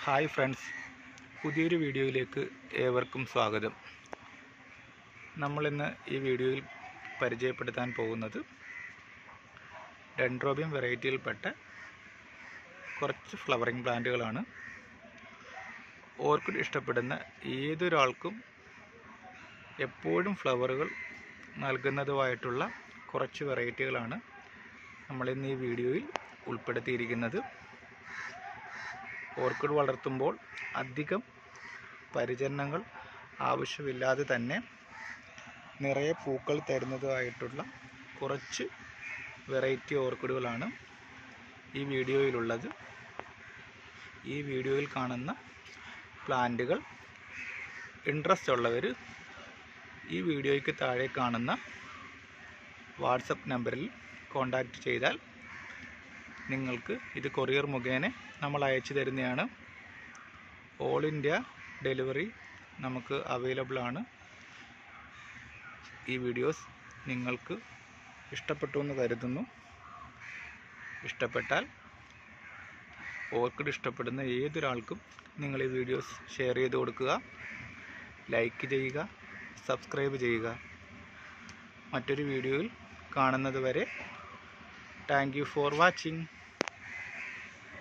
Hi friends, പുതിയൊരു വീഡിയോയിലേക്ക് ഏവർക്കും സ്വാഗതം. നമ്മളിന്ന് ഈ വീഡിയോയിൽ പരിചയപ്പെടുത്താൻ പോകുന്നത് ഡെൻഡ്രോബിയം വെറൈറ്റിയിൽപ്പെട്ട കുറച്ച് ഫ്ലവറിംഗ് പ്ലാന്റുകളാണ്. ഓർക്കിഡ് ഇഷ്ടപ്പെടുന്ന ഏതൊരാൾക്കും എപ്പോഴും ഫ്ലവറുകൾ നൽകുന്നതുമായിട്ടുള്ള കുറച്ച് വെറൈറ്റികളാണ് നമ്മളിന്ന് ഈ വീഡിയോയിൽ ഉൾപ്പെടുത്തിയിരിക്കുന്നത്. ഓർക്കിഡ് വളർത്തുമ്പോൾ അധികം പരിചരണങ്ങൾ ആവശ്യമില്ലാതെ തന്നെ നിറയെ പൂക്കൾ തരുന്നതുമായിട്ടുള്ള കുറച്ച് വെറൈറ്റി ഓർക്കിഡുകളാണ് ഈ വീഡിയോയിലുള്ളത്. ഈ വീഡിയോയിൽ കാണുന്ന പ്ലാന്റുകൾ ഇൻട്രസ്റ്റ് ഉള്ളവർ ഈ വീഡിയോയ്ക്ക് താഴെ കാണുന്ന വാട്സപ്പ് നമ്പറിൽ കോൺടാക്റ്റ് ചെയ്താൽ നിങ്ങൾക്ക് ഇത് കൊറിയർ മുഖേന നമ്മൾ അയച്ചു തരുന്നതാണ്. ഓൾ ഇന്ത്യ ഡെലിവറി നമുക്ക് അവൈലബിൾ ആണ്. ഈ വീഡിയോസ് നിങ്ങൾക്ക് ഇഷ്ടപ്പെട്ടു എന്ന് കരുതുന്നു. ഇഷ്ടപ്പെട്ടാൽ ഓർക്കിഡ് ഇഷ്ടപ്പെടുന്ന ഏതൊരാൾക്കും നിങ്ങൾ ഈ വീഡിയോസ് ഷെയർ ചെയ്ത് കൊടുക്കുക, ലൈക്ക് ചെയ്യുക, സബ്സ്ക്രൈബ് ചെയ്യുക. മറ്റൊരു വീഡിയോയിൽ കാണുന്നത് വരെ താങ്ക് യു ഫോർ വാച്ചിങ്.